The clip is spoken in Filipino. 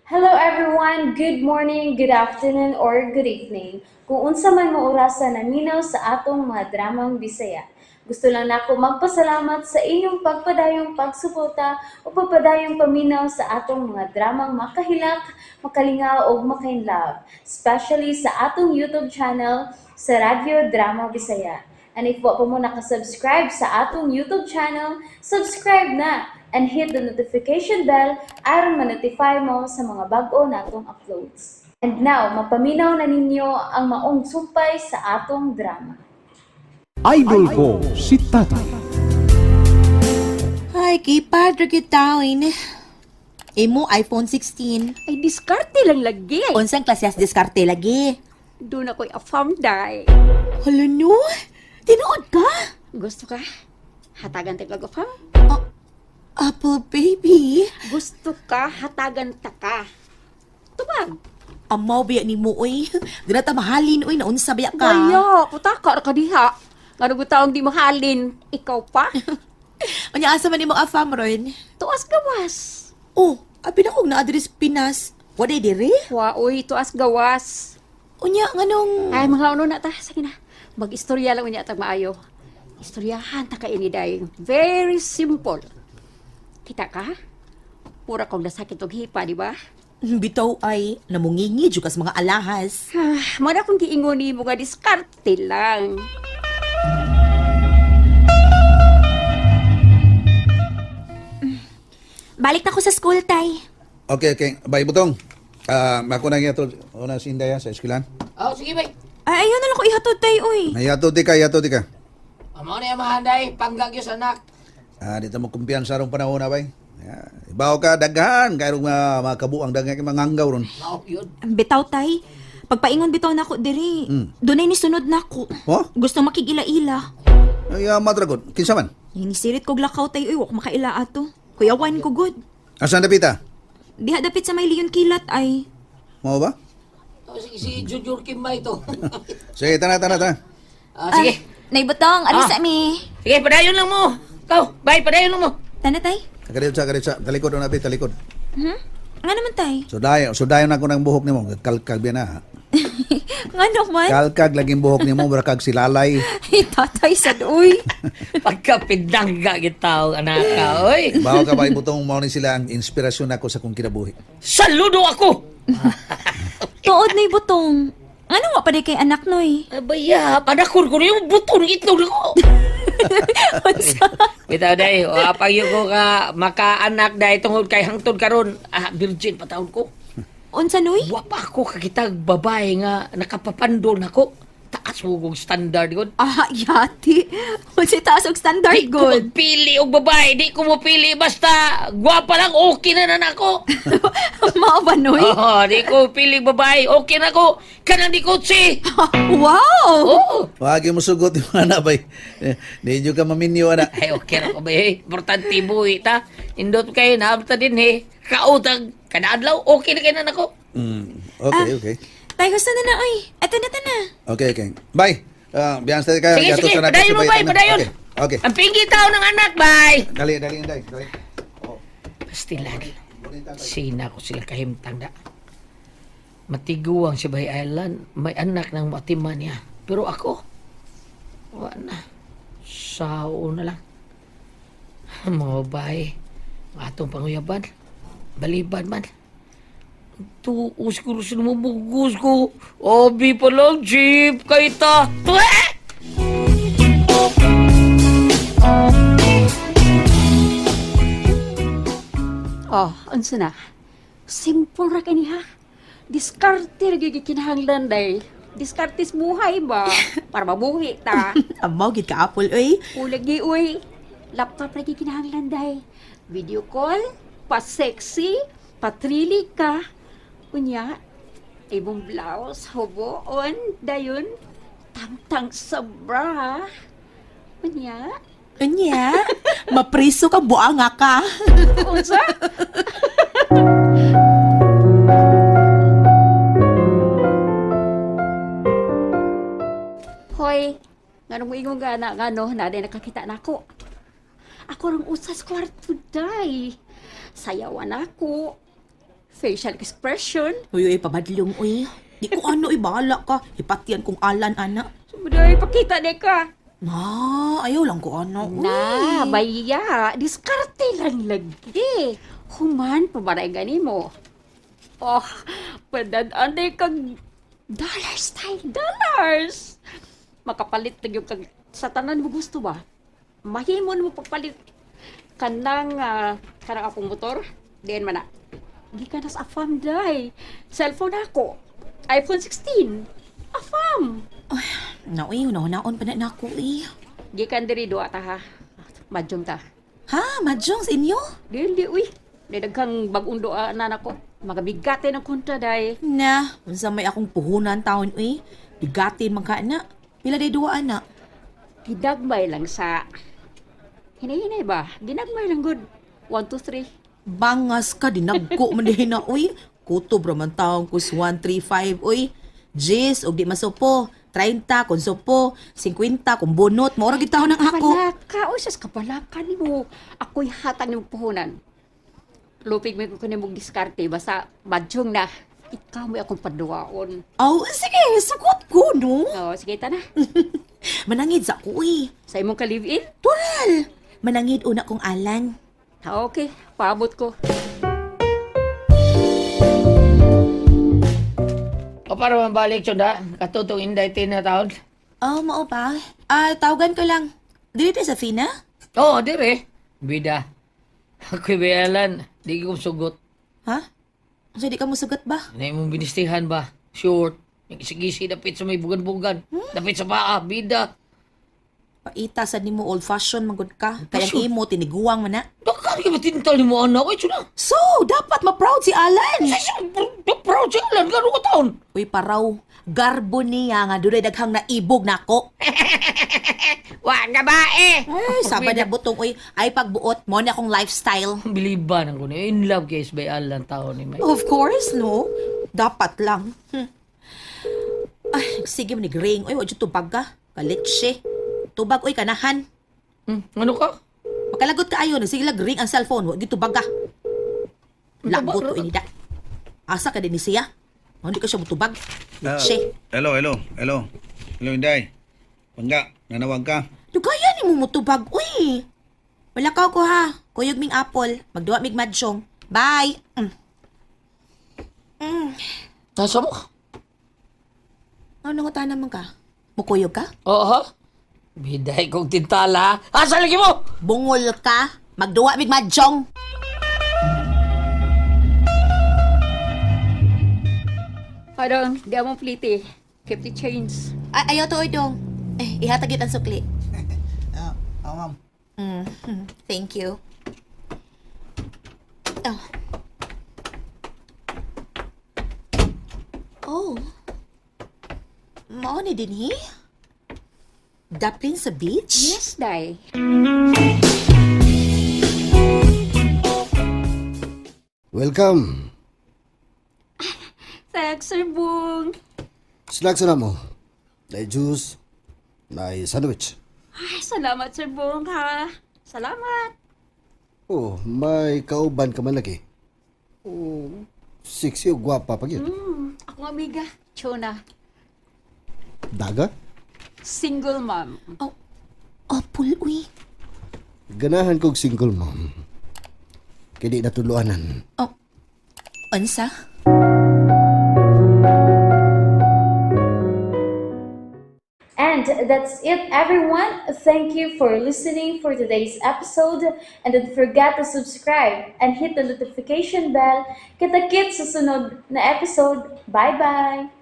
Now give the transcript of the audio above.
Hello everyone, good morning, good afternoon, or good evening. Kung unsa man mo orasan naminaw sa atong mga dramang Bisaya. Gusto lang nako magpasalamat sa inyong pagpadayong pagsuporta o pagpadayong paminaw sa atong mga dramang makahilak, makalingaw o makainlove, especially sa atong YouTube channel sa Radyo Drama Bisaya. And if wa pa mo nakasubscribe sa atong YouTube channel, subscribe na and hit the notification bell aron ma-notify mo sa mga bag-o natong uploads. And now, mapaminaw na ninyo ang maong sumpay sa atong drama. Idol ko si Tatay. Ay, kipad ra kitawin. Imo iPhone 16. Ay, diskarte lang lagi. Unsang klases diskarte lagi? Doon ako'y afam day. Hala no? Tinuod ka? Gusto ka? Hatagan tayo afam? Apple baby. Gusto ka? Hatagan ta ka. Tubag. Amaw biya ni mo oy. Dira ta mahalin oy naunsa biya ka. Kaya, putaka ka diha. Nga nagutaong di mahalin. Ikaw pa? Anya asa man imong afam ron? Tuas gawas. Oh, abi na kog na-address Pinas. Waday dire? Waoy, tuas gawas. Unya nganong Ay, mga uno na ta. Sige na. Mag-istorya lang unya tag maayo. Istoryahan ta ka ini day. Very simple. Kita ka? Pura kong nasakit og hipa, di ba? bitaw ay namungingi jud kas mga alahas. Mara kong giingon ni mga diskarte lang. Balik na ko sa school tay. Okay. Bay, Butong. Ako na ito. Una si Inday sa eskwelahan. Oh, sige, bay. Ay ayaw na lang ko ihatod tay oy. Yato di ka. Amo na yung mahanday, panggagyos anak. Dito mo kumpiyansa rong panahon na, bay. Ibaw ka, daghan. Kaya rong mga kabuang daghan kay mga hanggaw ron. Mao yun. Bitaw tay. Pagpaingon bitaw na ko diri. Dunay ni sunod na ko. Oh? Gusto makigila-ila. Ay, madragon. Kinsa man? Inisirit kog lakaw tay uy, wak makaila ato. Kuyawan ko good. Asan na pita? Diha dapit sa may liyon kilat ay. Mo ba? Oh, sige, si Junior Kim ba ito? Sige, tana. Sige. Naibutong, alis Ah. mi. Sige, padayon lang mo. Kau, bay, padayon lang mo. Tana tay? Karitsa. Talikod na pita, talikod. Nga naman tay? Sudayon ako ng buhok ni mo. Kalkag biya na. Nga naman? Kalkag laging buhok ni mo. Barakag silalay. Tatay sad uy. Pagkapindangga kita, anak ka, oy. Bawa ka ba, Butong, mo ni sila ang inspirasyon ako sa kong kinabuhi. Saludo ako! Tuod na ibutong. Ano nga pa di kay anak noy? Abaya, padakon ko na yung buto ng itlog ko. Bitaw day, o apagyo ko ka makaanak day tungod kay hangtod karon. Virgin pa taon ko. Unsa noy? Wapa ako kakitag babae nga nakapapandol nako. Taas mo kong standard gud. Yati. Unsa taas og standard Di ko good. magpili og babae, di ko mapili basta gwapa lang okay na nako. Mao ba noy? Di ko pili babae, okay na ko. Kanang di kotse. Wow! Oo. Wag mo sugot yung anak, bay. Di nyo ka maminyo, anak. Ay, okay na ko ba eh. Importante buhi ta. Indot kayo na abta din eh. Kautag, kanaadlaw, okay na kayo na nako. Okay. Tay, gusto na na oy. Eto na. Okay. Bye. Biyan sa kayo. Sige, padayon mo bay, padayon. Okay. Ang pingi tao ng anak, bay. Dali, Inday. Pastilan. Sina ko sila kahimtang da. Matiguang si Bay Island, may anak ng matiman niya. Pero ako, wala na. Sao na lang. Mga bay, atong panguyaban, baliban man. Tuos ko rin mabugos ko. Obi pa lang, jeep, kaita. Tuwe! Oh, unsa na? Simple ra kani ha. Diskarte ra gyud kinahanglan day. Diskartes buhay ba? Para mabuhi ta. Amaw gid ka apple oy. Ulagi uy. Laptop ra gyud kinahanglan day. Video call, pa sexy, patrili ka. Unya, ibong blouse, huboon, dayon, tangtang sa bra. Unya, Unya, mapriso ka buang nga ka. unsa? Hoy, nganong mo ingon gana ngano na day nakakita nako. Ako rang usas kwarto day. Sayawan ako. facial expression. Uy, pabadlong, uy. Di ko ano, bahala ka. Ipatian kong alan, ana. Sumunod, pakita na ka. Ayaw lang ko ano. Uy. Na, baya, diskarte lang lagi. Human, pamaray gani mo. Oh, padadanay kag dollars tayo, dollars. Makapalit na yung kag sa tanan mo gusto ba? Mahimon mo pagpalit kanang akong motor. Diyan man na. Di ka nas afam day. Cellphone ako. iPhone 16. Afam. Uy, naon pa na ako, uy. Gikan diri duwa ta ha. Madjong ta. Ha? Madjong sa inyo? Dili uy. Daghang bagong doa na nako. Magabigate ng kontra day. Na, unsa may akong puhunan taon, uy. Bigatin man ka, ana. Pila day duwa, ana. Gidagmay lang sa hinay-hinay ba? Ginagmay lang good. 1, 2, 3. Bangas ka, dinagko man din na, uy. Kutob raman taong kus 135, uy. Jis, og di masupo. 30, kung supo. 50, kung bunot. Maura gitaw ng ako. Palaka. O, sas kapalaka ni mo. Ako'y hatang ni puhunan. Lupig mo ko ni mong diskarte. Basta badjong na. Ikaw may akong paduwaon. Sige, sagot ko, no? O, sige ta na. Manangid sa ko, uy. Sa imong ka-live-in? Tural! Manangid una kong alan. Okay, paabot ko. O para mabalik, Chunda, katutong inday na taon. Mao ba? Tawagan ko lang. Dito sa Fina? Oo, dire. Bida. Ako'y bayalan. Di ko sugot. Ha? So, di ka mo sugat ba? Na imong binistihan ba? Short. Nagsigisi dapit sa may bugan-bugan. Dapit sa paa. Bida. Paita sa nimo old fashion magud ka. Kaya Fashion? imo tiniguang man na. Dakan ka matintal ni mo anak. Ay, Chunda. So, dapat ma-proud si Alan. Proud siya lang. Gano'n ka taon. Uy, paraw. Garbo niya nga doon daghang naibog nako. Wa nga ba eh. Ay, sabad na butong. Uy, ay pagbuot mo na akong lifestyle. Biliban ang kuno. In love case by Alan taon ni May. Of course, no? Dapat lang. Ay, sige mo ni Gring. Uy, wadyo tubag ka. Kalitsi. Tubag, uy, kanahan. Ano ka? Makalagot ka ayon. Sige lang, ring ang cellphone. Huwag dito baga. Lagot ko inida. Asa ka din ni siya? Hindi ka siya mutubag. Litsi. Hello, Inday. Pangga, nanawag ka. Dugaya ni mo mutubag. Uy! Malakaw ko ha. Kuyog ming apple. Magduwa mig madsyong. Bye! Nasa mo? Ano nga naman ka? Mukuyog ka? Oo, ha? Biday kong tintala. Asa lagi mo? Bungol ka? Magduwa mig madsyong. Parang, di among pliti. Keep the change. Ayaw to, dong. Ihatag yun ang sukli. Ma'am. Thank you. Oh. Mao ni din hi? Daplin sa beach? Yes, day. Welcome. Thanks, Sir Bung. Snacks na mo. May juice, may sandwich. Ay, salamat, Sir Bung, ha. Salamat. Oh, may kauban ka man lagi. Oh, sexy o gwapa pag yun. Ako nga, amiga. Chona. Daga? Single mom. Apple, uy. Ganahan kog single mom. Kaya di natuluanan. Ansa? And that's it, everyone. Thank you for listening for today's episode. And don't forget to subscribe and hit the notification bell. Kita-kits sa sunod na episode. Bye-bye!